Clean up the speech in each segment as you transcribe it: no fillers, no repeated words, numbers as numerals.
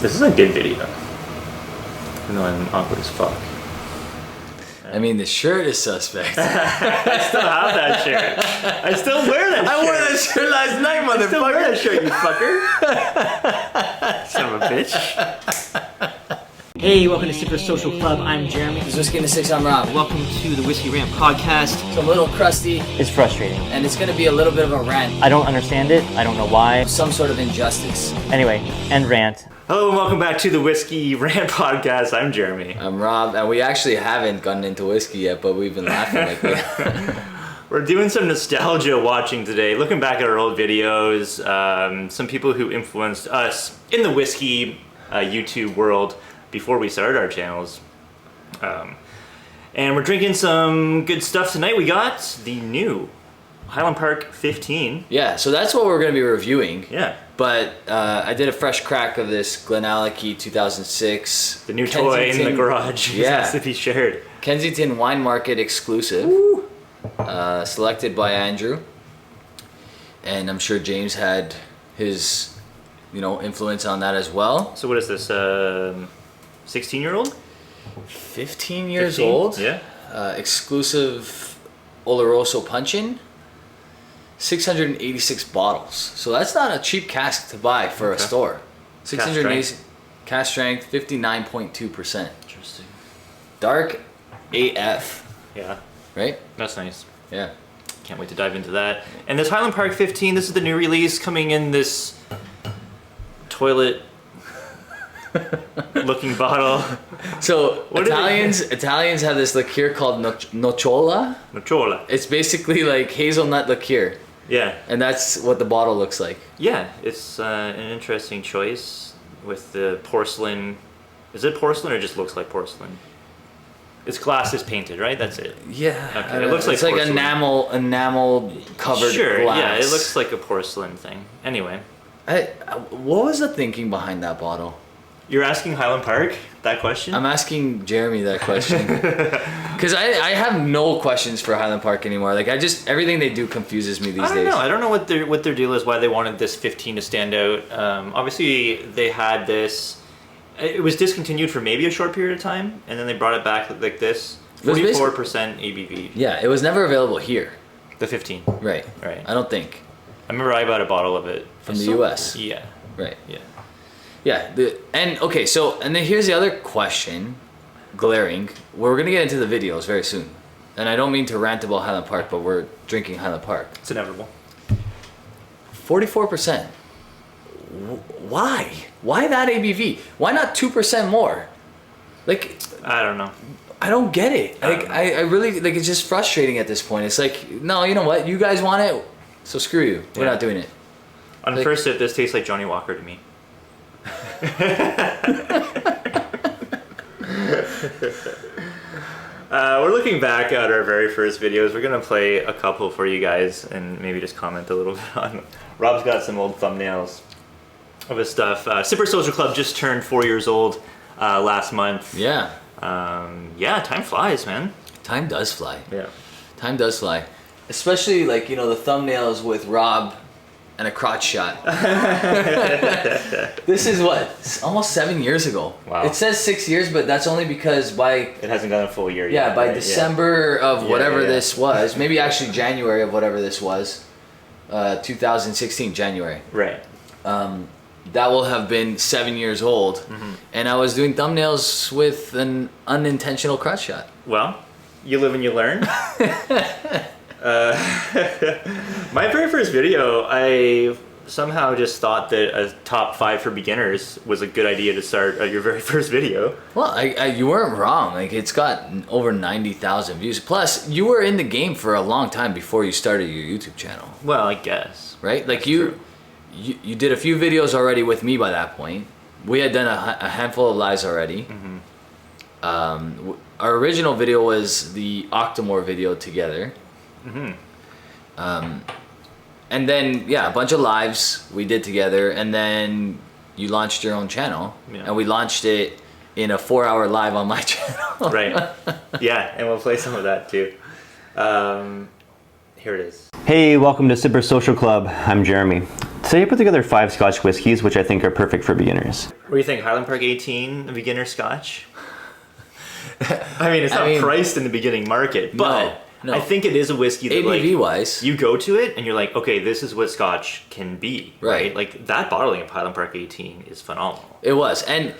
This is a good video. Even though I'm awkward as fuck. I mean, the shirt is suspect. I still have that shirt. I still wear that shirt. I wore that shirt last night, motherfucker. I still wear that shirt, you fucker. Son of a bitch. Hey, welcome to Super Social Club. I'm Jeremy. This is Whiskey and the Six. I'm Rob. Welcome to the Whisky Rant Podcast. It's a little crusty, It's frustrating. and it's going to be a little bit of a rant. I don't understand it. I don't know why. Some sort of injustice. Anyway, end rant. Hello and welcome back to the Whisky Rant Podcast. I'm Jeremy. I'm Rob, and we actually haven't gotten into whiskey yet, but we've been laughing like that. We're doing some nostalgia watching today, looking back at our old videos, some people who influenced us in the whiskey YouTube world before we started our channels. And we're drinking some good stuff tonight. We got the new Highland Park 15. Yeah, so that's what we're going to be reviewing. Yeah. But I did a fresh crack of this Glenallachie 2006. The new toy in the garage. Yeah. Has to be shared. Kensington Wine Market exclusive. Selected by Andrew. And I'm sure James had his, influence on that as well. So what is this, 16-year-old? 15 years 15? old. Yeah. Exclusive Oloroso Punch-In. 686 bottles. So that's not a cheap cask to buy for a store. 680 cask strength, 59.2%. Interesting. Dark AF. Yeah. Right? That's nice. Yeah. Can't wait to dive into that. And this Highland Park 15, this is the new release coming in this toilet looking bottle. So What Italians have this liqueur called nocciola. Nocciola. It's basically like hazelnut liqueur. Yeah. And that's what the bottle looks like. Yeah, it's an interesting choice with the porcelain. Is it porcelain or just looks like porcelain? Its glass is painted, right? That's it. Yeah. Okay. It looks like it's like porcelain. enamel covered Sure, glass. yeah, it looks like a porcelain thing. Anyway. What was the thinking behind that bottle? You're asking Highland Park that question? I'm asking Jeremy that question. Because I have no questions for Highland Park anymore. Like, everything they do confuses me these days. I don't know what their deal is, why they wanted this 15 to stand out. Obviously, they had this. It was discontinued for maybe a short period of time, and then they brought it back like this. 44% ABV. Yeah, it was never available here. The 15. Right. Right. I don't think. I remember I bought a bottle of it. From the US. Yeah. Right. Yeah. Yeah. And then here's the other question, glaring. We're going to get into the videos very soon. And I don't mean to rant about Highland Park, but we're drinking Highland Park. It's inevitable. 44%. Why? Why that ABV? Why not 2% more? Like, I don't know. I don't get it. Like, I really, like, it's just frustrating at this point. It's like, no, you know what? You guys want it, so screw you. We're not doing it. On the first sip, this tastes like Johnny Walker to me. We're looking back at our very first videos. We're gonna play a couple for you guys and maybe just comment a little bit on. Rob's got some old thumbnails of his stuff. Super Social Club just turned 4 years old last month. Yeah. Yeah, time flies, man. Time does fly. Yeah. Time does fly. Especially, like, the thumbnails with Rob and a crotch shot. This is what? It's almost 7 years ago. Wow. It says 6 years, but that's only because It hasn't gone a full year yet. by right? December of whatever yeah. this was, maybe actually January of whatever this was, 2016, January. Right. That will have been 7 years old. Mm-hmm. And I was doing thumbnails with an unintentional crotch shot. Well, you live and you learn. My very first video, I somehow just thought that a top 5 for beginners was a good idea to start your very first video. Well, you weren't wrong. Like, it's got over 90,000 views. Plus, you were in the game for a long time before you started your YouTube channel. Well, I guess. Right? Like, you did a few videos already with me by that point. We had done a handful of lives already. Mm-hmm. Our original video was the Octomore video together. Mm-hmm. And then, a bunch of lives we did together, and then you launched your own channel, and we launched it in a 4-hour live on my channel. Right. Yeah, and we'll play some of that too. Here it is. Hey, welcome to Super Social Club. I'm Jeremy. Today I put together 5 Scotch whiskeys, which I think are perfect for beginners. What do you think? Highland Park 18, a beginner Scotch? I mean, it's not priced in the beginning market, but no. I think it is a whiskey that ABV wise, you go to it and you're like, okay, this is what Scotch can be, right? Like that bottling of Highland Park 18 is phenomenal. It was, and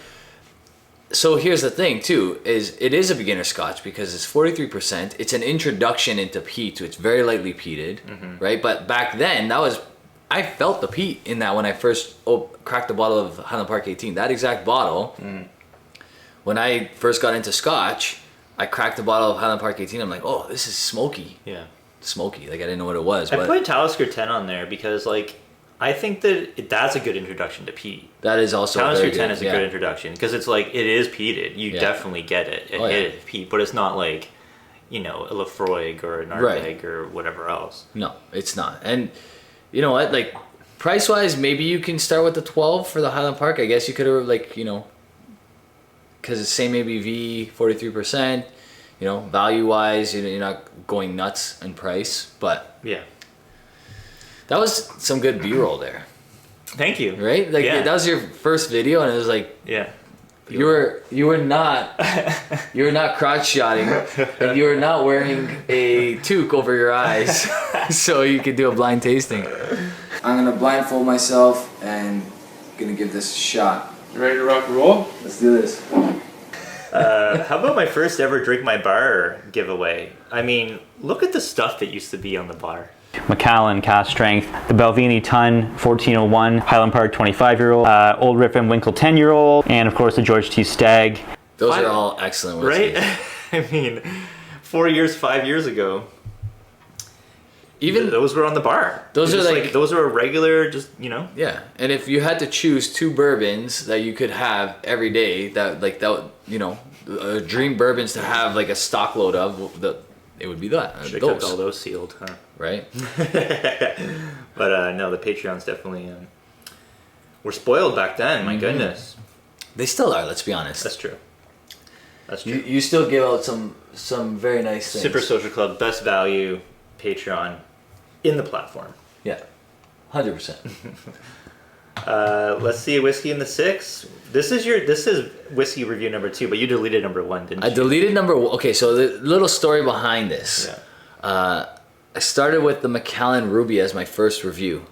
so here's the thing too: is it is a beginner Scotch because it's 43%. It's an introduction into peat, so it's very lightly peated, right? But back then, I felt the peat in that when I first cracked the bottle of Highland Park 18. That exact bottle. When I first got into Scotch, I cracked the bottle of Highland Park 18. I'm like, oh, this is smoky. Yeah. Smoky. Like, I didn't know what it was. I put Talisker 10 on there because, like, I think that's a good introduction to peat. That is also Talisker 10 is a good introduction because it's like, it is peated. You definitely get it. It is peat, but it's not like, you know, a Lafroig or an Ardbeg or whatever else. No, it's not. And you know what? Like, price-wise, maybe you can start with the 12 for the Highland Park. I guess you could have, like, you know, because it's same ABV, 43%, you know, value-wise, you're not going nuts in price, but yeah, that was some good B-roll there. Thank you. Right? Like, that was your first video, and it was like, you were not crotch shotting, and you were not wearing a toque over your eyes, so you could do a blind tasting. I'm gonna blindfold myself and gonna give this a shot. You ready to rock and roll? Let's do this. How about my first ever Drink My Bar giveaway? I mean, look at the stuff that used to be on the bar. Macallan Cast Strength, the Balvenie Tun 1401, Highland Park 25-year-old, Old Rip and Winkle 10-year-old, and of course the George T. Stag. Those are all excellent whiskeys. Right? I mean, 5 years ago, even those were on the bar. Those are like those are a regular, just, you know. Yeah, and if you had to choose 2 bourbons that you could have every day, you know, dream bourbons to have like a stock load of, it would be that. Should have kept all those sealed, huh? Right. But no, the Patreons definitely were spoiled back then. My goodness. They still are. Let's be honest. That's true. That's true. You still give out some very nice things. Super Social Club, best value, Patreon, in the platform. Yeah, 100%. Let's see, Whiskey in the 6. This is whiskey review number 2, but you deleted number 1, didn't you? I deleted number 1. Okay, so the little story behind this. Yeah. I started with the Macallan Ruby as my first review,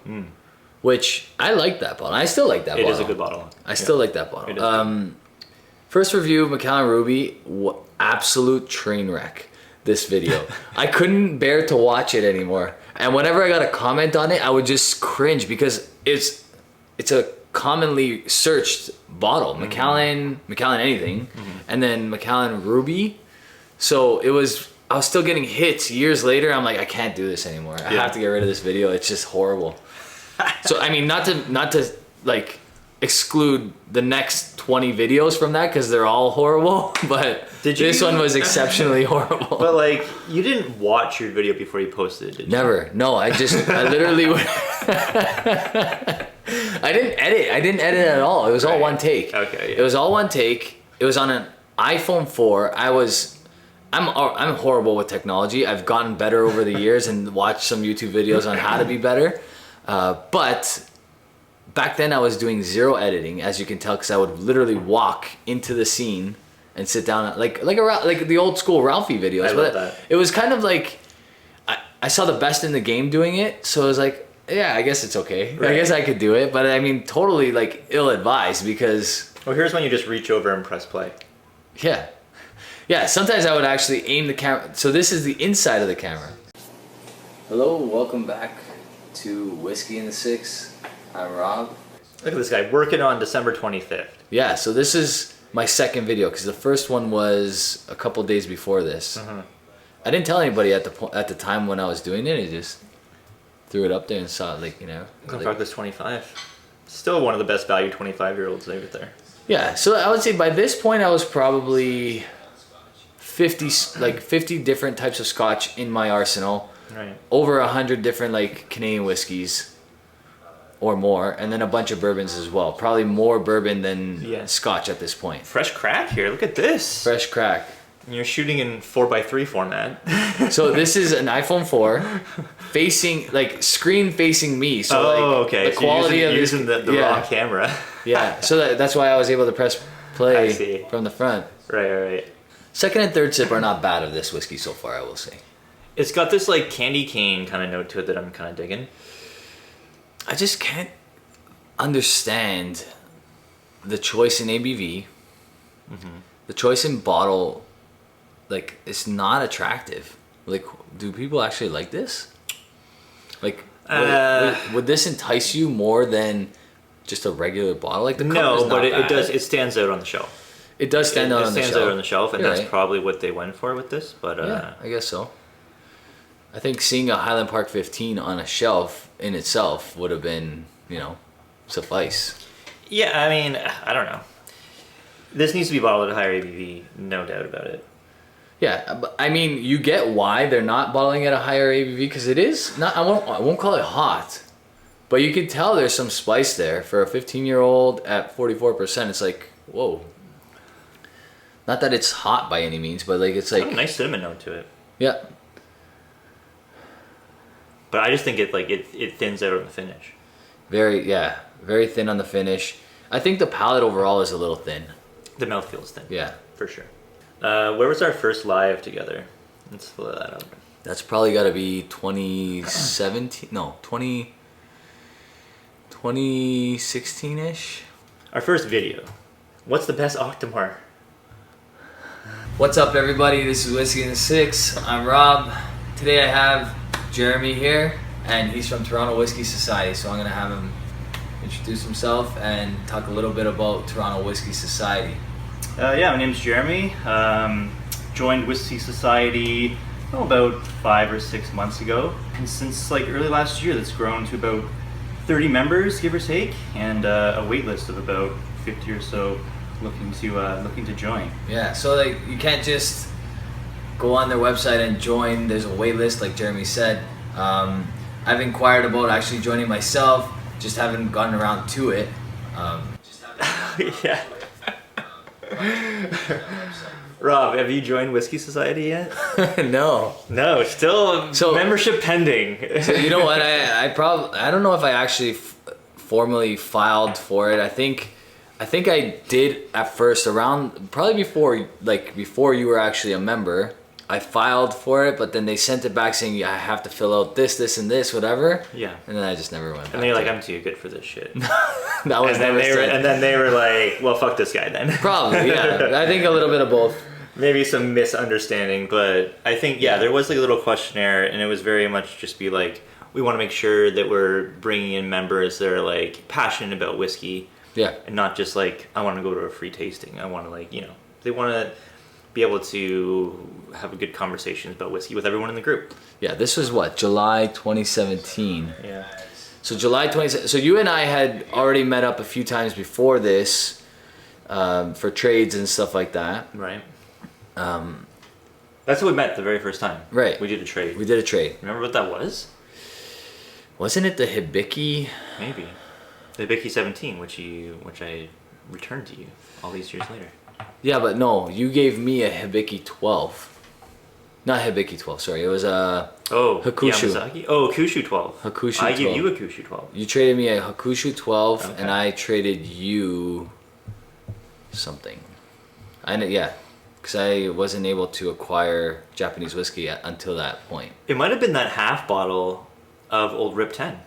which I liked that bottle. I still like that bottle. It is a good bottle. I still like that bottle. First review, Macallan Ruby, absolute train wreck. This video, I couldn't bear to watch it anymore. And whenever I got a comment on it, I would just cringe because it's a commonly searched bottle, Macallan anything, and then Macallan Ruby. So I was still getting hits years later. I'm like, I can't do this anymore. I have to get rid of this video. It's just horrible. So I mean, not to like exclude the next 20 videos from that because they're all horrible, but this one was exceptionally horrible. But like, you didn't watch your video before you posted it, did you? Never. No, I literally I didn't edit at all. It was all one take. Okay. Yeah. It was all one take. It was on an iPhone 4. I'm horrible with technology. I've gotten better over the years and watched some YouTube videos on how to be better. But back then I was doing zero editing, as you can tell, because I would literally walk into the scene and sit down like the old school Ralphie videos. I love that. It was kind of like I saw the best in the game doing it, so I was like, yeah, I guess it's okay. Right. I guess I could do it, but I mean, totally like ill-advised because. Well, here's when you just reach over and press play. Yeah. Yeah, sometimes I would actually aim the camera. So this is the inside of the camera. Hello, welcome back to Whiskey in the 6. I'm Rob. Look at this guy working on December 25th. Yeah, so this is my second video because the first one was a couple days before this. I didn't tell anybody at the time when I was doing it. I just threw it up there and saw it, like, you know. Like, this 25. Still one of the best value 25-year-olds over there. Yeah, so I would say by this point I was probably 50 different types of Scotch in my arsenal. Right. Over 100 different like Canadian whiskeys or more, and then a bunch of bourbons as well. Probably more bourbon than Scotch at this point. Fresh crack here. Look at this. Fresh crack. You're shooting in 4x3 format. So this is an iPhone 4 facing, like, screen facing me. So like, okay. the quality you're of using the yeah. wrong camera. Yeah, so that's why I was able to press I play see. from the front. Right. Second and third sip are not bad of this whiskey so far, I will say. It's got this like candy cane kind of note to it that I'm kind of digging. I just can't understand the choice in ABV. The choice in bottle, like, it's not attractive. Like, do people actually like this? Like, would this entice you more than just a regular bottle? Like, the cup is No, not but bad. it stands out on the shelf. It does stand out on the It shelf. stands out on the shelf, and You're that's right. probably what they went for with this. But Yeah, I guess so. I think seeing a Highland Park 15 on a shelf in itself would have been, suffice. yeah, I mean, I don't know. This needs to be bottled at a higher ABV, no doubt about it. Yeah, but I mean, you get why they're not bottling at a higher ABV, because it is not. I won't call it hot, but you can tell there's some spice there for a 15-year-old at 44%. It's like, whoa. Not that it's hot by any means, but like it's Got like a nice cinnamon note to it. yeah. But I just think it thins out on the finish. Very thin on the finish. I think the palate overall is a little thin. The mouth feels thin. Yeah. For sure. Where was our first live together? Let's fill that up. That's probably got to be 2017. No, 2016-ish. Our first video. What's the best Octomore? What's up, everybody? This is Whiskey and the Six. I'm Rob. Today I have Jeremy here, and he's from Toronto Whisky Society, so I'm going to have him introduce himself and talk a little bit about Toronto Whisky Society. Yeah, my name's Jeremy. Joined Whisky Society about 5 or 6 months ago, and since like early last year, that's grown to about 30 members, give or take, and a wait list of about 50 or so looking to join. Yeah, so like you can't just go on their website and join. There's a wait list, like Jeremy said. I've inquired about actually joining myself, just haven't gotten around to it. Yeah. Rob, have you joined Whisky Society yet? No. No, still membership pending. So you know what? I don't know if I actually formally filed for it. I think I did at first, around probably before you were actually a member. I filed for it, but then they sent it back saying I have to fill out this, and this, whatever. Yeah. And then I just never went back. And they're like, I'm too good for this shit. That was never said. And then they were like, well, fuck this guy then. Probably, yeah. I think a little bit of both. Maybe some misunderstanding, but I think, there was like a little questionnaire, and it was very much just be like, we want to make sure that we're bringing in members that are like passionate about whiskey. Yeah. And not just like, I want to go to a free tasting. I want to they want to be able to have a good conversations about whiskey with everyone in the group. Yeah, this was what, July 2017. Yeah. So July 2017. So you and I had already met up a few times before this for trades and stuff like that. Right. That's how we met the very first time. Right. We did a trade. We did a trade. Remember what that was? Wasn't it the Hibiki? Maybe. The Hibiki 17, which I returned to you all these years later. Yeah, but no, you gave me a Hibiki 12. Not Hibiki 12, sorry. It was a Hakushu. Yamazaki? Oh, Hakushu 12. Hakushu 12. I gave you a Hakushu 12. You traded me a Hakushu 12, Okay. and I traded you something. Because I wasn't able to acquire Japanese whiskey until that point. It might have been that half bottle of Old Rip 10.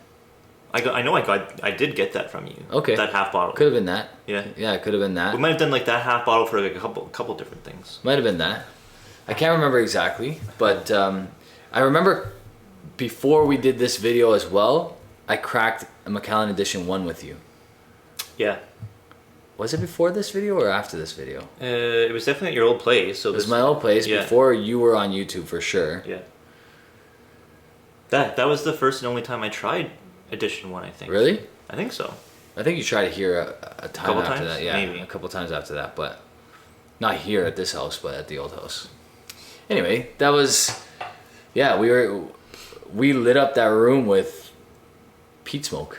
I did get that from you. Okay. That half bottle. Could have been that. Yeah. Yeah, it could have been that. We might have done like that half bottle for like a couple different things. Might have been that. I can't remember exactly, but I remember before we did this video as well, I cracked a Macallan Edition 1 with you. Yeah. Was it before this video or after this video? It was definitely at your old place. So It was my old place yeah. before you were on YouTube for sure. Yeah. That was the first and only time I tried Edition 1, I think. Really? I think so. I think you tried it here a time Couple after times? that. Yeah, Maybe. a couple times after that, but not here at this house, but at the old house. Anyway, that was, yeah, we lit up that room with peat smoke.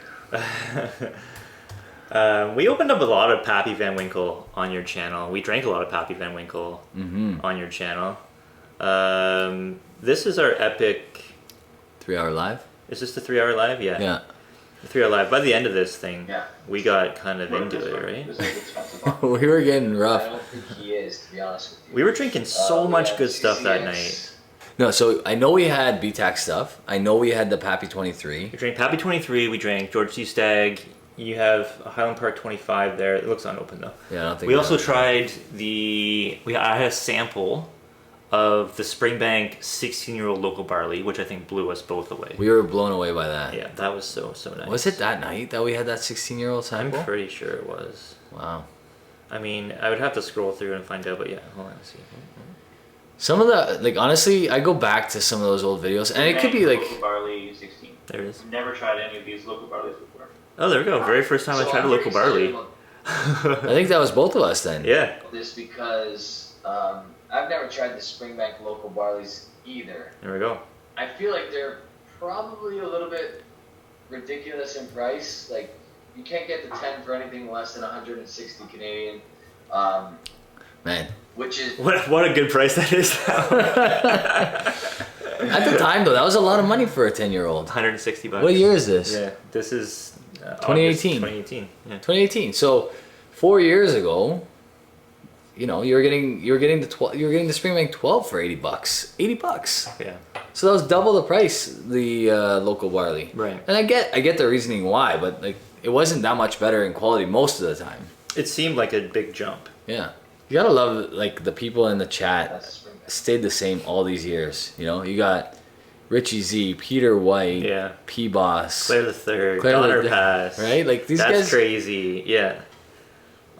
We opened up a lot of Pappy Van Winkle on your channel. We drank a lot of Pappy Van Winkle on your channel. This is our epic 3-hour live. Is this the 3-hour live? Yeah. Yeah. The 3-hour live. By the end of this thing, we got kind of into it, right? We were getting rough. I don't think he is, to be honest with you. We were drinking so much good stuff that night. No, so I know we had BTAC stuff. I know we had the Pappy 23. We drank Pappy 23. We drank George C. Stagg. You have a Highland Park 25 there. It looks unopened though. Yeah, I don't think we also tried I had a sample of the Springbank 16-year-old local barley, which I think blew us both away. We were blown away by that. Yeah, that was so nice. Was it that night that we had that 16-year-old sample? I'm pretty sure it was. Wow. I mean, I would have to scroll through and find out, but yeah, hold on, let's see. Some of the, like, honestly, I go back to some of those old videos, and it could be like... Local barley 16. There it is. I've never tried any of these local barleys before. Oh, there we go. Very first time I tried a local barley. I think that was both of us then. Yeah. This because I've never tried the Springbank local barleys either. There we go. I feel like they're probably a little bit ridiculous in price. Like, you can't get the 10 for anything less than 160 Canadian. Man. Which is... What a good price that is now. At the time, though, that was a lot of money for a 10-year-old. $160. What year is this? Yeah, this is 2018. 2018. Yeah. 2018. So 4 years ago, you know, you were getting the Springbank 12 for $80. $80. Yeah. So that was double the price, the local barley. Right. And I get the reasoning why, but like it wasn't that much better in quality most of the time. It seemed like a big jump. Yeah. You gotta love like the people in the chat That's a Springbank. stayed the same all these years. You know, you got Richie Z, Peter White, Yeah. P Boss, Claire the Third, Claire Donner the- Pass. right? Like these That's guys. crazy. Yeah.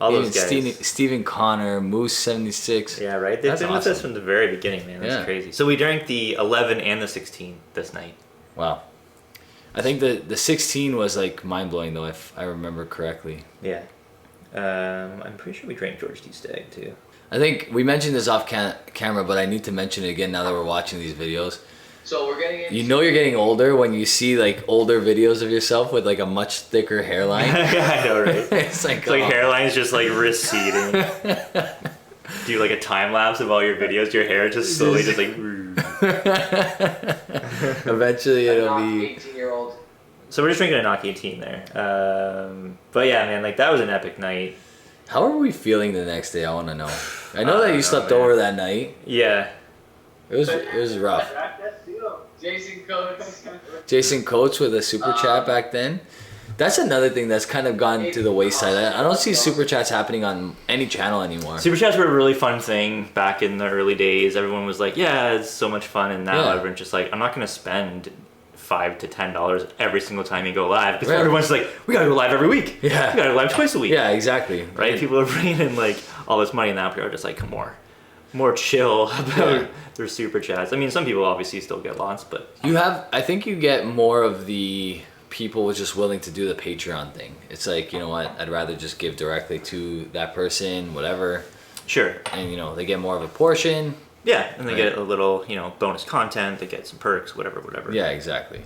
All those guys. Stephen Connor, Moose 76. Yeah, right. They've That's been with us awesome. from the very beginning, man. That's Yeah. crazy. So we drank the 11 and the 16 this night. Wow. I think the 16 was like mind blowing though, if I remember correctly. Yeah. I'm pretty sure we drank George T. Stagg too. I think we mentioned this off camera, but I need to mention it again now that we're watching these videos. So we're getting into... You know you're getting older when you see like older videos of yourself with like a much thicker hairline. I know, right? It's like hairline's just like receding. Do like a time lapse of all your videos. Your hair just slowly just like. Eventually it'll be. 18-year-old. So we're just drinking a Knock 18 there. But yeah, man, like that was an epic night. How are we feeling the next day? I want to know. I know that you slept man. over that night. Yeah. It was rough. Jason Coates. Jason Coates with a super chat back then. That's another thing that's kind of gone to the wayside. I don't see super chats happening on any channel anymore. Super chats were a really fun thing back in the early days. Everyone was like, yeah, it's so much fun. And now Yeah. everyone's just like, I'm not going to spend $5 to $10 every single time you go live. Because Right. everyone's like, we got to go live every week. Yeah. We got to go live twice a week. Yeah, exactly. Right? People are bringing in like all this money, and now people are just like, come more chill about their super chats. I mean, some people obviously still get lots, but I think you get more of the people just willing to do the Patreon thing. It's like, you know what, I'd rather just give directly to that person, whatever. sure. And, you know, they get more of a portion. Yeah, and they Right. get a little, bonus content. They get some perks, whatever. Yeah, exactly.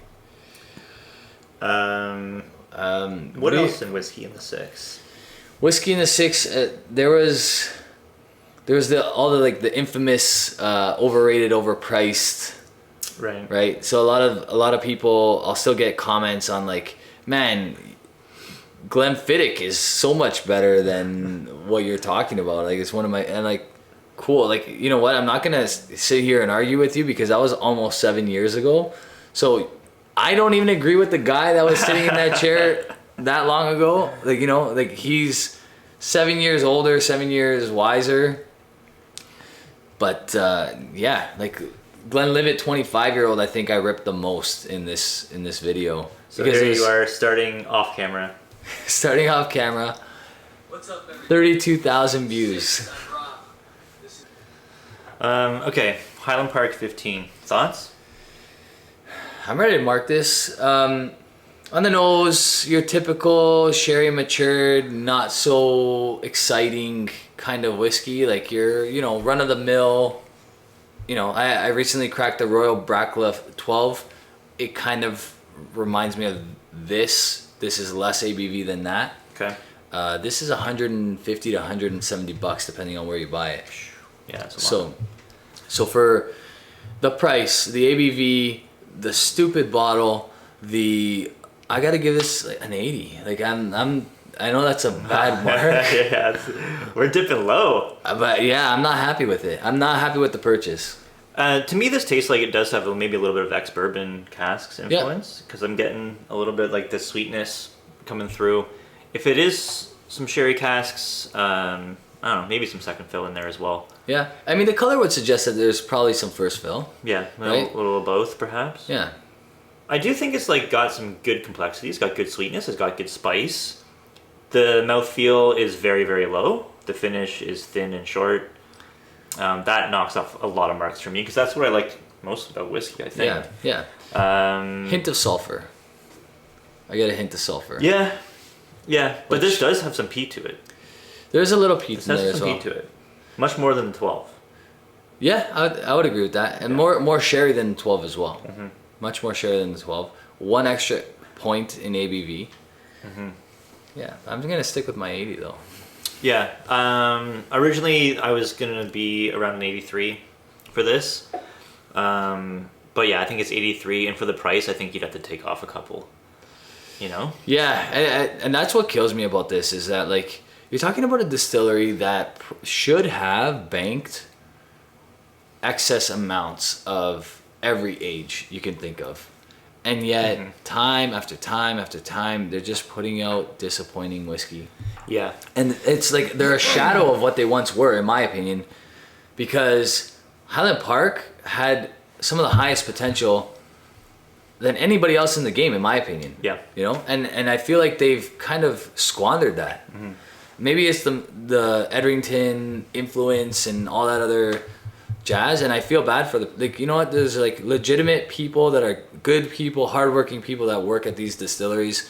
What do you- else in Whiskey in the Six? Whiskey in the Six, there was all the infamous overrated, overpriced, right? So a lot of people, I'll still get comments on like, man, Glenfiddich is so much better than what you're talking about. Like it's one of my, and like, cool. Like, you know what? I'm not gonna sit here and argue with you because that was almost 7 years ago. So I don't even agree with the guy that was sitting in that chair that long ago. Like, you know, like he's 7 years older, 7 years wiser. But yeah, like Glenlivet 25-year-old, I think I ripped the most in this video. So Because here it you was- are starting off camera. Starting off camera, What's up, everybody? 32,000 views. Okay, Highland Park 15. Thoughts? I'm ready to mark this. On the nose, your typical sherry matured, not so exciting kind of whiskey. Like your, run of the mill. I recently cracked the Royal Brackliff 12. It kind of reminds me of this. This is less ABV than that. Okay. This is 150 to 170 bucks depending on where you buy it. Yeah, that's a lot. So for the price, the ABV, the stupid bottle, I gotta give this like an 80. Like I know that's a bad mark. Yeah, we're dipping low. But yeah, I'm not happy with it. I'm not happy with the purchase. To me, this tastes like it does have maybe a little bit of ex-bourbon casks influence, because I'm getting a little bit like the sweetness coming through. If it is some sherry casks, I don't know, maybe some second fill in there as well. Yeah, I mean the color would suggest that there's probably some first fill. Yeah, right? a little of both perhaps. Yeah. I do think it's like got some good complexity. It's got good sweetness. It's got good spice. The mouthfeel is very, very low. The finish is thin and short. That knocks off a lot of marks for me because that's what I like most about whiskey, I think. Yeah. Hint of sulfur. I get a hint of sulfur. Yeah. But this does have some peat to it. There's a little peat This in there has as some well. peat to it. Much more than the 12. Yeah, I would agree with that. And more sherry than 12 as well. Mm-hmm. Much more sherry than the 12. 1 extra point in ABV. Mm-hmm. Yeah, I'm going to stick with my 80 though. Yeah. Originally, I was going to be around an 83 for this. But yeah, I think it's 83. And for the price, I think you'd have to take off a couple. You know? Yeah, and that's what kills me about this is that, like, you're talking about a distillery that should have banked excess amounts of every age you can think of. And yet, time after time after time, they're just putting out disappointing whiskey. Yeah. And it's like they're a shadow of what they once were, in my opinion, because Highland Park had some of the highest potential than anybody else in the game, in my opinion. Yeah. You know, and I feel like they've kind of squandered that. Mm-hmm. Maybe it's the Edrington influence and all that other jazz, and I feel bad for you know what, there's like legitimate people that are good people, hardworking people that work at these distilleries,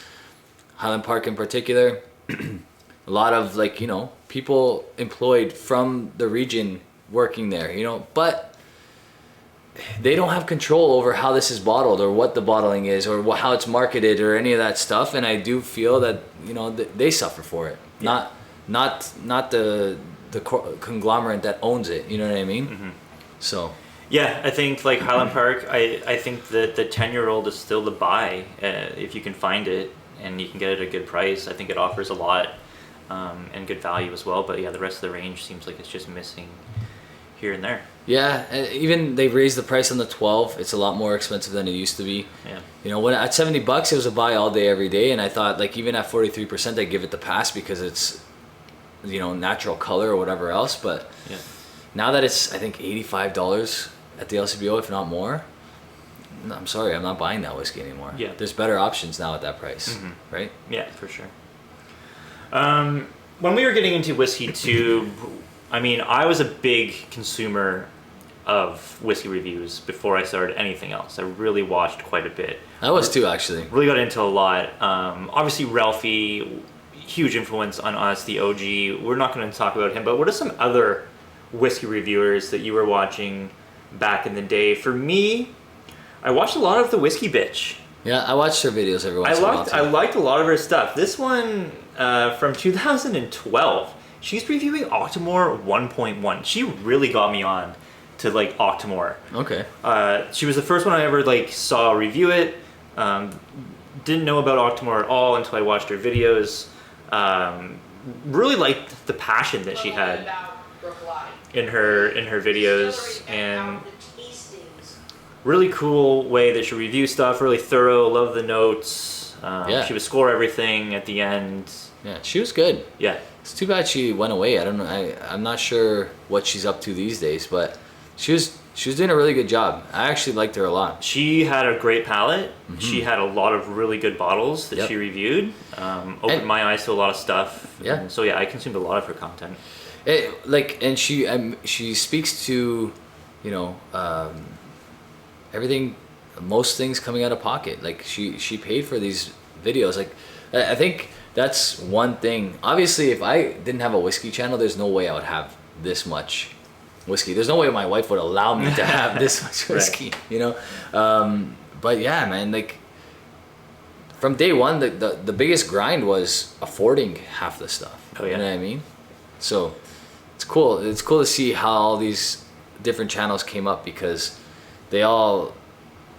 Highland Park in particular. A lot of, like, you know, people employed from the region working there, you know, but they don't have control over how this is bottled or what the bottling is or how it's marketed or any of that stuff. And I do feel that, you know, they suffer for it, not the conglomerate that owns it. You know what I mean? Mm-hmm. So. Yeah, I think like Highland Park, I think that the 10-year-old is still the buy if you can find it and you can get it at a good price. I think it offers a lot and good value as well. But yeah, the rest of the range seems like it's just missing here and there. Yeah, even they've raised the price on the 12. It's a lot more expensive than it used to be. Yeah. You know, when at $70, it was a buy all day, every day, and I thought, like, even at 43%, I'd give it the pass because it's, you know, natural color or whatever else. But yeah. Now that it's, I think, $85 at the LCBO, if not more, I'm sorry, I'm not buying that whiskey anymore. Yeah. There's better options now at that price, right? Yeah, for sure. When we were getting into whiskey too, I mean, I was a big consumer of whiskey reviews before I started anything else. I really watched quite a bit. I was too, actually. Really got into a lot. Obviously, Ralphie, huge influence on us, the OG. We're not going to talk about him, but what are some other whiskey reviewers that you were watching back in the day? For me, I watched a lot of the Whiskey Bitch. Yeah, I watched her videos every once in a while. I liked a lot of her stuff. This one from 2012, she's reviewing Octomore 1.1. She really got me on to like Octomore. Okay. She was the first one I ever like saw review it. Didn't know about Octomore at all until I watched her videos. Really liked the passion that she had in her videos, and really cool way that she reviews stuff. Really thorough. Love the notes. Yeah. She would score everything at the end. Yeah, she was good. Yeah. It's too bad she went away. I don't know. I'm not sure what she's up to these days, but she was doing a really good job. I actually liked her a lot. She had a great palate. Mm-hmm. She had a lot of really good bottles that she reviewed. Opened my eyes to a lot of stuff. Yeah. And so yeah, I consumed a lot of her content. And she speaks to, you know, everything, most things coming out of pocket. Like she paid for these videos. Like I think that's one thing. Obviously, if I didn't have a whiskey channel, there's no way I would have this much whiskey. There's no way my wife would allow me to have this much whiskey, right. You know? But yeah, man, like from day one, the biggest grind was affording half the stuff. Oh, yeah. You know what I mean? So it's cool. It's cool to see how all these different channels came up because they all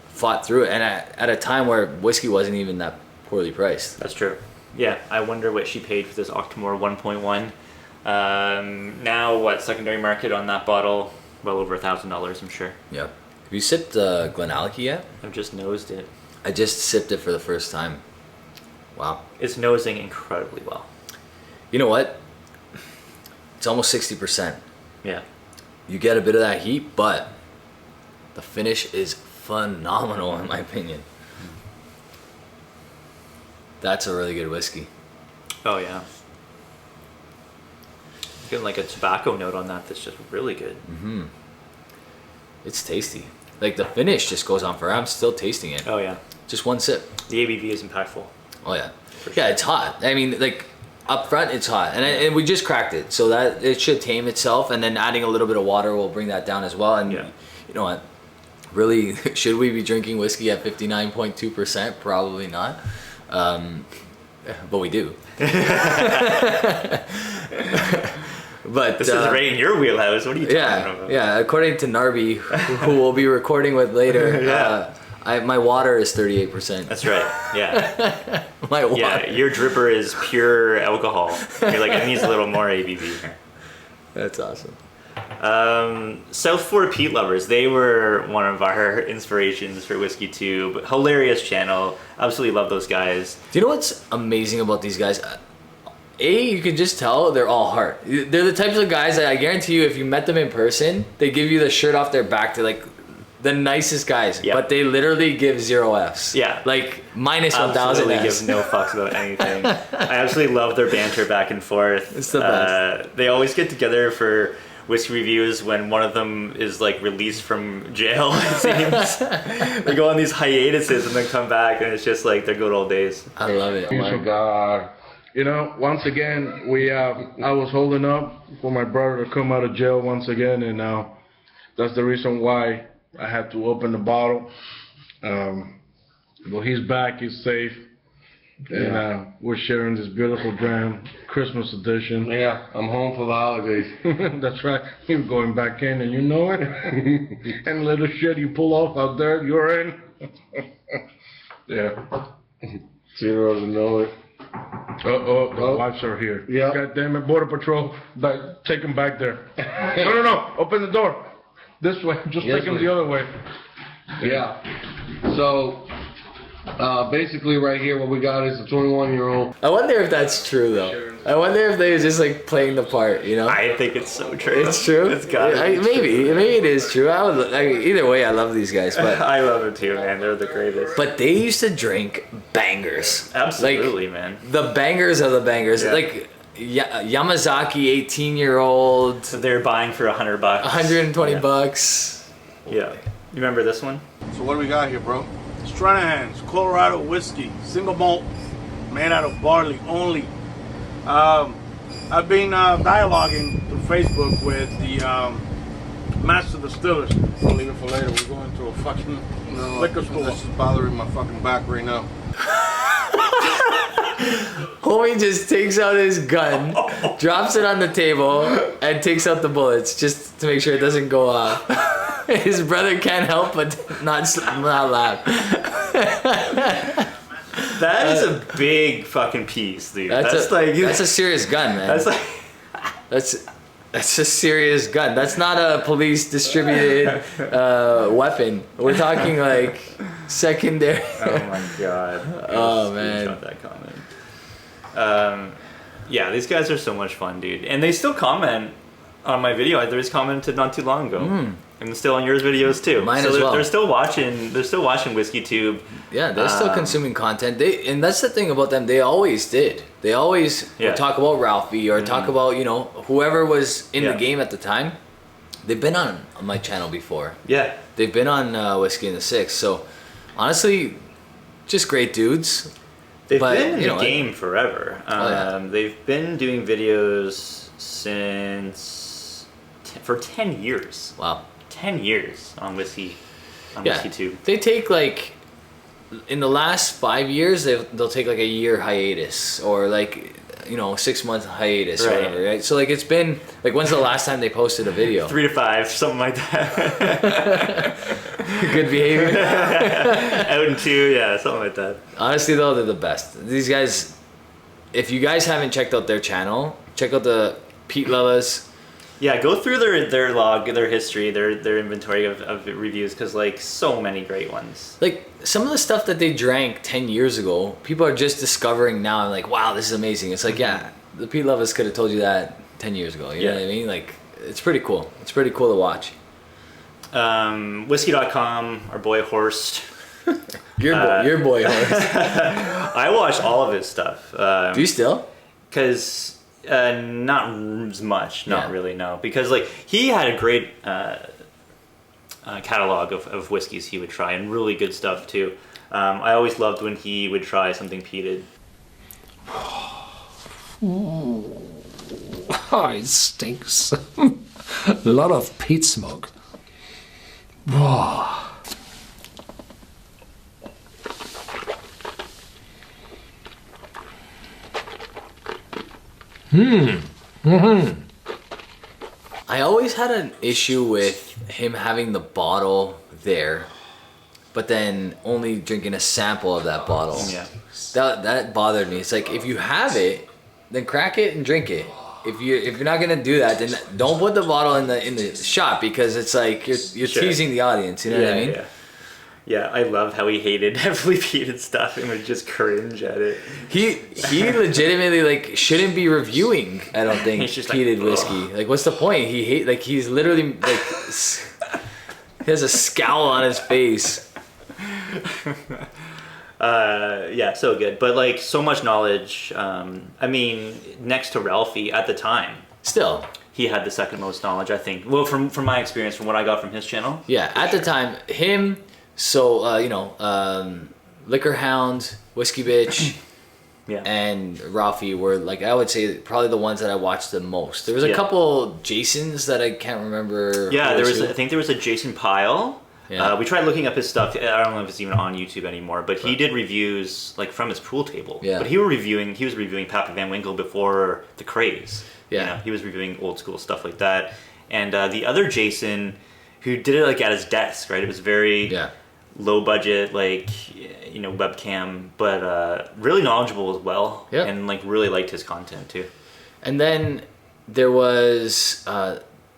fought through it, and at a time where whiskey wasn't even that poorly priced. That's true. Yeah, I wonder what she paid for this Octomore 1.1. Now, what, secondary market on that bottle? Well over $1,000, I'm sure. Yeah. Have you sipped Glenallachie yet? I've just nosed it. I just sipped it for the first time. Wow. It's nosing incredibly well. You know what? It's almost 60%. Yeah. You get a bit of that heat, but the finish is phenomenal in my opinion. That's a really good whiskey. Oh, yeah. Getting like a tobacco note on that that's just really good. Mm-hmm. It's tasty. Like the finish just goes on forever. I'm still tasting it. Oh, yeah. Just one sip. The ABV is impactful. Oh, yeah. For Yeah, sure. it's hot. I mean, like up front, it's hot. And we just cracked it. So that it should tame itself. And then adding a little bit of water will bring that down as well. And Yeah. you know what? Really, should we be drinking whiskey at 59.2%? Probably not. But we do. But This is right in your wheelhouse. What are you talking about? Yeah. According to Narby, who we'll be recording with later, my water is 38%. That's right. Yeah. My water. Yeah, your dripper is pure alcohol. You're like, it needs a little more ABV here. That's awesome. South Fort Peat Lovers, they were one of our inspirations for Whiskey Tube. Hilarious channel. Absolutely love those guys. Do you know what's amazing about these guys? You can just tell they're all heart. They're the types of guys that I guarantee you, if you met them in person, they give you the shirt off their back. They're like the nicest guys, Yep. but they literally give 0 Fs. Yeah. Like minus 1,000 Absolutely Fs. give no fucks about anything. I absolutely love their banter back and forth. It's the best. They always get together for whiskey reviews when one of them is like released from jail, it seems. They go on these hiatuses and then come back, and it's just like their good old days. I love it. Oh my God. You know, once again, I was holding up for my brother to come out of jail once again, and that's the reason why I had to open the bottle. Well, he's back, he's safe, and we're sharing this beautiful dram, Christmas edition. Yeah, I'm home for the holidays. That's right. You're going back in, and you know it. And little shit you pull off out there, you're in. Yeah. Zero doesn't know it. The wives are here. Yeah. God damn it, Border Patrol, take him back there. No, open the door. This way, just Yes, take him please. the other way. Yeah. So, basically right here what we got is a 21-year-old. I wonder if that's true though. I wonder if they were just like playing the part, you know? I think it's so true. It's true. It's got maybe it is true. Either way, I love these guys, but I love it too, man. They're the greatest. but they used to drink bangers. Absolutely, man. The bangers are the bangers. Yeah. Like Yamazaki 18-year-old, So they're buying for $100. 120 Yeah. bucks. Yeah. You remember this one? So what do we got here, bro? Stranahan's Colorado whiskey, single malt, made out of barley only. I've been dialoguing through Facebook with the master distillers. We'll leave it for later. We're going to a fucking liquor store. This is bothering my fucking back right now. Homie just takes out his gun, drops it on the table, and takes out the bullets just to make sure it doesn't go off. His brother can't help but not laugh. That is a big fucking piece, dude. That's a serious gun, man. That's like That's a serious gun. That's not a police distributed weapon. We're talking like secondary. oh my god. Oh, man. Screenshot that comment. Yeah, these guys are so much fun, dude. And they still comment on my video. There was commented not too long ago. And still on yours videos too. Mine so as well. They're still watching Whiskey Tube. Yeah, they're still consuming content. And that's the thing about them. They always did. They always would talk about Ralphie or talk about, whoever was in the game at the time. They've been on my channel before. Yeah. They've been on Whiskey in the Six. So honestly, just great dudes. They've But, been in you the know, game forever. They've been doing videos for 10 years. Wow. 10 years on Whiskey Yeah. Tube. They take like in the last 5 years, they'll take like a year hiatus or like 6 month hiatus or Right. whatever, right? So like it's been like, when's the last time they posted a video? 3 to 5, something like that. Good behavior. Out in 2, yeah, something like that. Honestly though, they're the best. These guys, if you guys haven't checked out their channel, check out the Peat Lovers. Yeah, go through their log, their history, their inventory of reviews, because like so many great ones. Like some of the stuff that they drank 10 years ago, people are just discovering now. I'm like, wow, this is amazing. It's like, yeah, the Peat Lovers could have told you that 10 years ago. You know what I mean? Like, it's pretty cool. It's pretty cool to watch. Whiskey.com, our boy Horst. Your boy Horst. I watched all of his stuff. Do you still? Because not as much, not Yeah. really, no. Because like he had a great catalog of whiskeys he would try, and really good stuff too. I always loved when he would try something peated. Oh, it stinks. A lot of peat smoke. Oh. I always had an issue with him having the bottle there, but then only drinking a sample of that bottle. Yeah. That bothered me. It's like, if you have it, then crack it and drink it. If you're not gonna do that, then don't put the bottle in the shot, because it's like you're Sure. teasing the audience. You know what I mean? Yeah, I love how he hated heavily peated stuff and would just cringe at it. He legitimately like shouldn't be reviewing. I don't think He's just like, peated ugh. whiskey. Like, what's the point? He's literally like he has a scowl on his face. Yeah, so good. But like so much knowledge. I mean, next to Ralphie at the time, Still, he had the second most knowledge, I think. Well, from my experience, from what I got from his channel. yeah. At the time, him. So Liquor Hound, Whiskey Bitch, Yeah. and Ralphie were, like, I would say probably the ones that I watched the most. There was a Yeah. couple Jasons that I can't remember. Yeah, who I think there was a Jason Pyle. Yeah. We tried looking up his stuff. I don't know if it's even on YouTube anymore, but he did reviews like from his pool table. Yeah. But he was reviewing Pappy Van Winkle before the craze. Yeah. You know, he was reviewing old school stuff like that. And the other Jason, who did it like at his desk, right? It was very low budget, like, webcam, but really knowledgeable as well. Yeah. And like really liked his content too. And then there was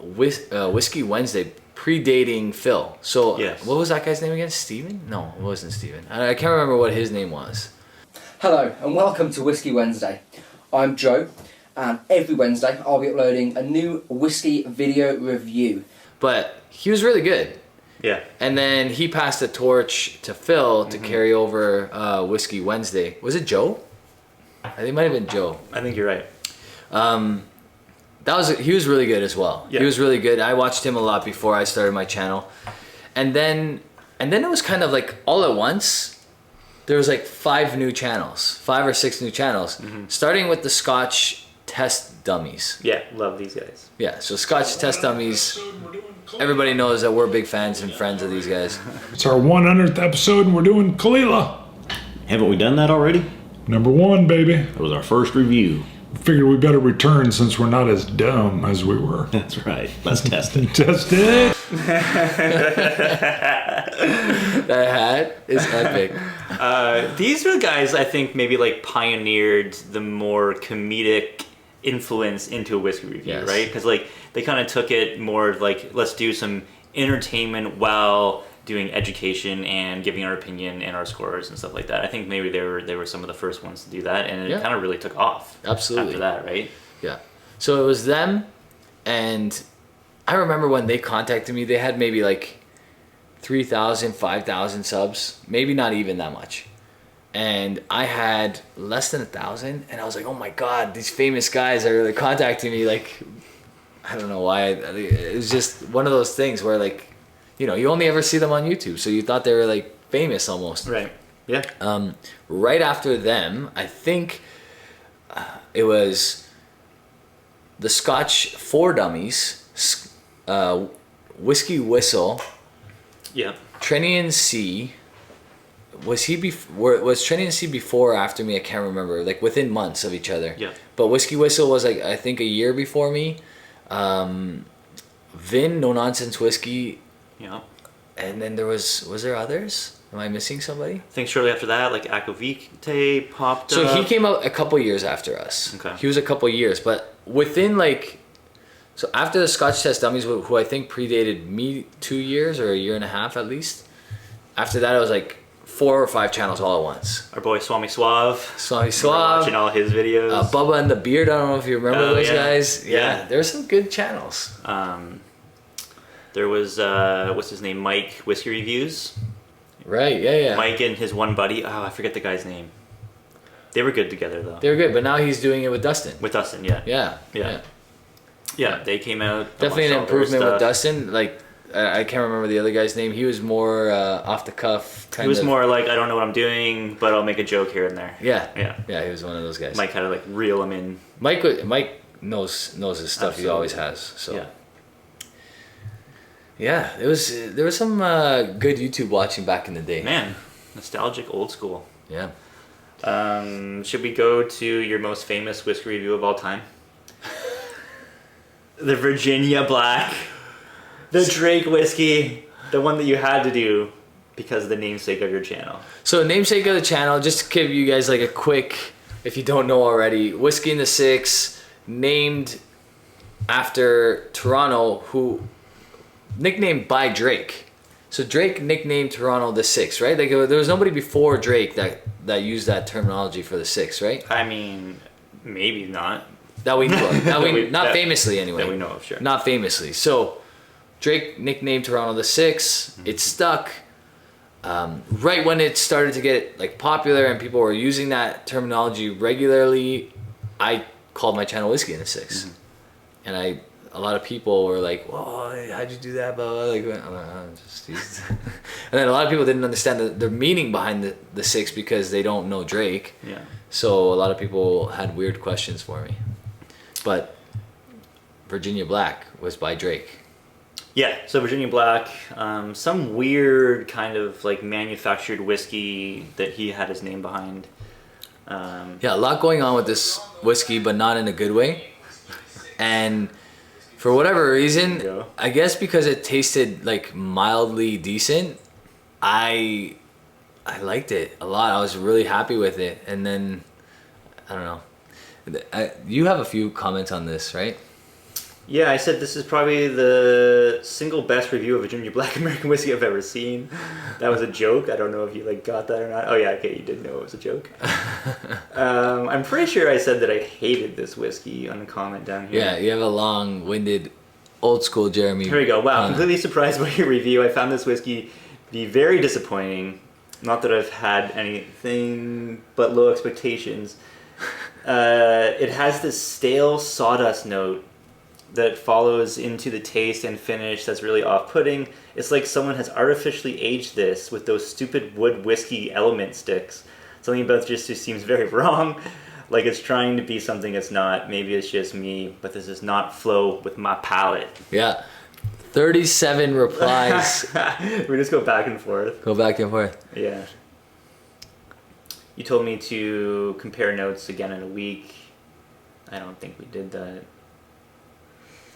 Whiskey Wednesday, predating Phil. So Yes. what was that guy's name again? Steven? No, it wasn't Steven. I can't remember what his name was. Hello and welcome to Whisky Wednesday. I'm Joe, and every Wednesday I'll be uploading a new whiskey video review. But he was really good. Yeah. And then he passed the torch to Phil to carry over Whiskey Wednesday. Was it Joe? I think it might have been Joe. I think you're right. He was really good as well. Yeah. He was really good. I watched him a lot before I started my channel. And then it was kind of like all at once, there was like 5 or 6 new channels, starting with the Scotch Test Dummies. Yeah, love these guys. Yeah, so Scotch Test Dummies, everybody knows that we're big fans and friends of these guys. It's our 100th episode and we're doing Kalila. Haven't we done that already? Number 1, baby. That was our first review. Figured we better return since we're not as dumb as we were. That's right. Let's test it. Test it. That hat is epic. These are the guys I think maybe like pioneered the more comedic influence into a whiskey review, Yes. right? Because like they kind of took it more like, let's do some entertainment while doing education and giving our opinion and our scores and stuff like that. I think maybe they were some of the first ones to do that, and it kind of really took off. Absolutely. After that, right? Yeah. So it was them, and I remember when they contacted me, they had maybe like 3,000, 5,000 subs, maybe not even that much. And I had less than 1,000, and I was like, oh my God, these famous guys are like contacting me. Like, I don't know why. It was just one of those things where, like, you only ever see them on YouTube, so you thought they were like famous almost. Right. Yeah. Right after them, I think it was the Scotch 4 Dummies, Whiskey Whistle, Yeah. Trinian C, was Trinity and C before or after me? I can't remember. Like within months of each other. Yeah. But Whiskey Whistle was like I think a year before me. Vin No Nonsense Whiskey. Yeah. And then there was there others? Am I missing somebody? I think shortly after that, like Aquavite popped up. So he came out a couple years after us. Okay. He was a couple years, but within like, so after the Scotch Test Dummies, who I think predated me 2 years or a year and a half at least. After that, it was like 4 or 5 channels all at once. Our boy Swami Suave. Swami Suave. Watching all his videos. Bubba and the Beard. I don't know if you remember those yeah. guys. Yeah. There's some good channels. There was what's his name, Mike Whiskey Reviews. Right. Yeah. Mike and his one buddy. Oh, I forget the guy's name. They were good together though. They were good, but now he's doing it with Dustin. With Dustin, yeah. Yeah, they came out. Definitely an improvement with Dustin. Like I can't remember the other guy's name. He was more off the cuff. He was more like, I don't know what I'm doing, but I'll make a joke here and there. Yeah. Yeah. He was one of those guys. Mike had to like reel him in. Mike knows his stuff. Absolutely. He always has. So. Yeah. There was some good YouTube watching back in the day. Man, nostalgic, old school. Yeah. Should we go to your most famous whiskey review of all time? The Virginia Black. The Drake whiskey. The one that you had to do because of the namesake of your channel. So namesake of the channel, just to give you guys like a quick, if you don't know already, Whiskey in the Six, named after Toronto, who nicknamed by Drake. So Drake nicknamed Toronto the Six, right? Like there was nobody before Drake that used that terminology for the Six, right? I mean, maybe not. That we know of. Not famously anyway. That we know of, sure. Not famously. So Drake nicknamed Toronto the Six. Mm-hmm. It stuck. Right when it started to get like popular and people were using that terminology regularly, I called my channel Whiskey in the Six. Mm-hmm. And a lot of people were like, "Whoa, how'd you do that?" Blah, blah. Like, just used. And then a lot of people didn't understand the meaning behind the Six because they don't know Drake. Yeah. So a lot of people had weird questions for me. But Virginia Black was by Drake. Yeah, so Virginia Black, some weird kind of like manufactured whiskey that he had his name behind. Yeah, a lot going on with this whiskey, but not in a good way. And for whatever reason, I guess because it tasted like mildly decent, I liked it a lot. I was really happy with it. And then, I don't know. You have a few comments on this, right? Yeah, I said this is probably the single best review of Virginia Black American whiskey I've ever seen. That was a joke. I don't know if you like got that or not. Oh yeah, okay, you did know it was a joke. I'm pretty sure I said that I hated this whiskey on the comment down here. Yeah, you have a long-winded, old school Jeremy. Here we go. Wow, completely surprised by your review. I found this whiskey be very disappointing. Not that I've had anything but low expectations. It has this stale sawdust note that follows into the taste and finish that's really off-putting. It's like someone has artificially aged this with those stupid wood whiskey element sticks. Something about it just seems very wrong. Like it's trying to be something it's not. Maybe it's just me, but this does not flow with my palate. Yeah. 37 replies. We just go back and forth. Go back and forth. Yeah. You told me to compare notes again in a week. I don't think we did that.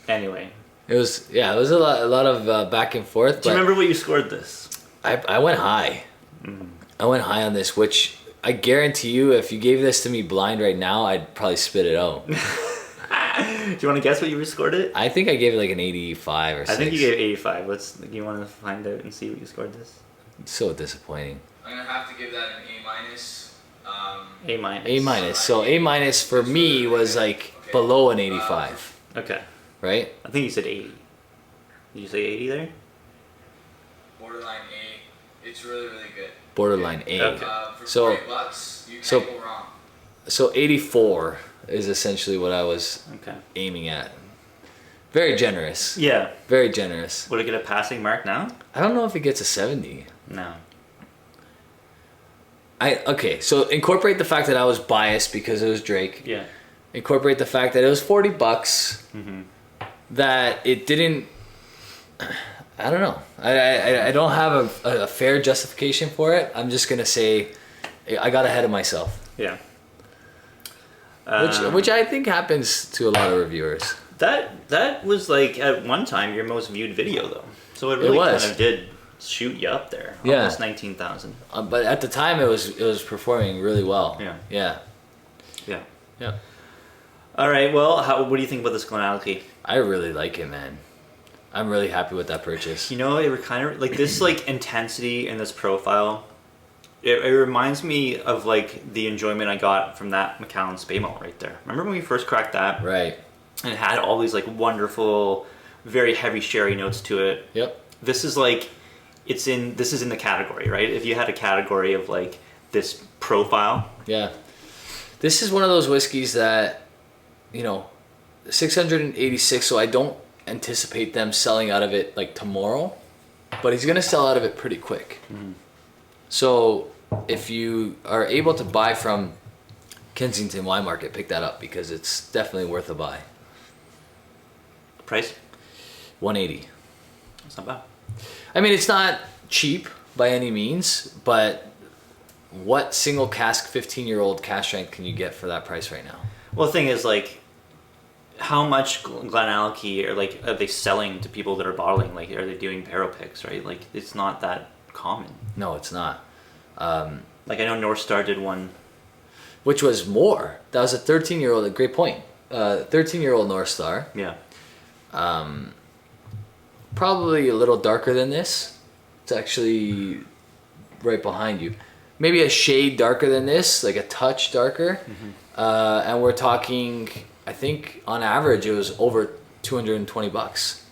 Anyway. It was a lot of back and forth. Do you remember what you scored this? I went high. Mm-hmm. I went high on this, which I guarantee you, if you gave this to me blind right now, I'd probably spit it out. Do you want to guess what you scored it? I think I gave it like an 85 or 6. I think you gave 85. You want to find out and see what you scored this? It's so disappointing. I'm gonna have to give that an A minus. A minus. A minus. So A minus for me was like below an 85. Okay. Right? I think you said 80. Did you say 80 there? Borderline A. It's really, really good. Borderline A. Okay. For $40, you can't go wrong. So 84 is essentially what I was aiming at. Very generous. Yeah. Very generous. Would it get a passing mark now? I don't know if it gets a 70. No. Okay, so incorporate the fact that I was biased because it was Drake. Yeah. Incorporate the fact that it was $40. Mm-hmm. That it didn't. I don't know. I don't have a fair justification for it. I'm just gonna say I got ahead of myself. Yeah. Which I think happens to a lot of reviewers. That was like at one time your most viewed video though, so it really kind of did shoot you up there. Yeah. Almost 19,000. But at the time it was performing really well. Yeah. Yeah. All right. Well, what do you think about this Glenallachie? I really like it, man. I'm really happy with that purchase. You know, it were kind of like this like intensity in this profile. It reminds me of like the enjoyment I got from that Macallan Spey malt right there. Remember when we first cracked that? Right. And it had all these like wonderful, very heavy sherry notes to it. Yep. This is like, this is in the category, right? If you had a category of like this profile. Yeah. This is one of those whiskeys that, 686, so I don't anticipate them selling out of it like tomorrow, but he's gonna sell out of it pretty quick. Mm-hmm. So if you are able to buy from Kensington Wine Market, pick that up because it's definitely worth a buy. Price? $180. That's not bad. I mean, it's not cheap by any means, but what single cask 15-year-old cask strength can you get for that price right now? Well, the thing is, like, how much Glenallachie are they selling to people that are bottling? Like, are they doing barrel picks, right? Like, it's not that common. No, it's not. Like, I know North Star did one. Which was more. That was a 13-year-old, a great point. 13-year-old North Star. Yeah. Probably a little darker than this. It's actually right behind you. Maybe a shade darker than this, like a touch darker. Mm-hmm. And we're talking, I think on average it was over $220.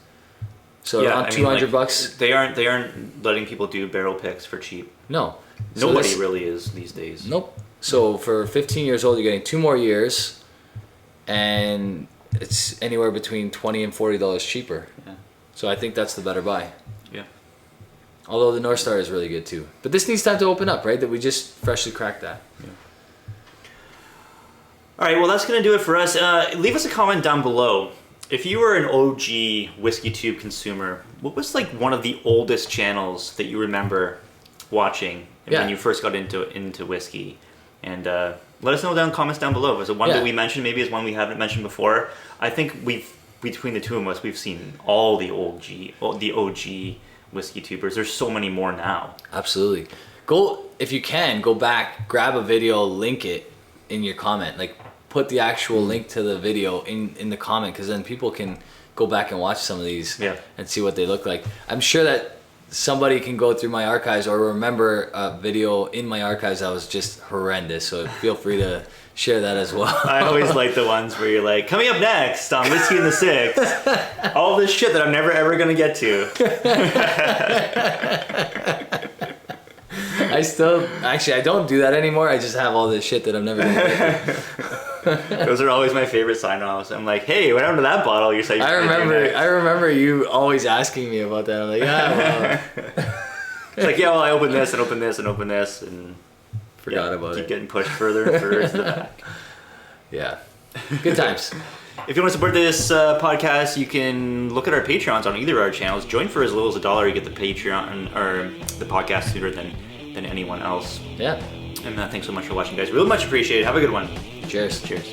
So yeah, around $200. They aren't letting people do barrel picks for cheap. No. Nobody really is these days. Nope. So for 15 years old, you're getting 2 more years, and it's anywhere between $20 and $40 cheaper. Yeah. So I think that's the better buy. Yeah. Although the North Star is really good too. But this needs time to open up, right? That we just freshly cracked that. Yeah. All right, well, that's going to do it for us. Leave us a comment down below. If you were an OG Whiskey Tube consumer, what was like one of the oldest channels that you remember watching when you first got into whiskey? And let us know down in the comments down below. Was it one that we mentioned? Maybe it's one we haven't mentioned before. I think between the two of us, we've seen all the OG Whiskey Tubers. There's so many more now. Absolutely. If you can, go back, grab a video, link it in your comment. Like, put the actual link to the video in the comment, because then people can go back and watch some of these and see what they look like. I'm sure that somebody can go through my archives or remember a video in my archives that was just horrendous, so feel free to share that as well. I always like the ones where you're like, coming up next on Whiskey in the Six, all this shit that I'm never ever gonna get to. I don't do that anymore. I just have all this shit that I'm never gonna get to. Those are always my favorite sign-offs. I'm like, hey, what happened to that bottle you said you I remember you always asking me about that. I'm like, well. It's like, I opened this and opened this and opened this and forgot about it. Keep getting pushed further and further to the back. Yeah. Good times. If you want to support this podcast, you can look at our Patreons on either of our channels. Join for as little as $1. You get the Patreon or the podcast sooner than anyone else. Yeah. And thanks so much for watching, guys. Really much appreciated. Have a good one. Cheers. Cheers.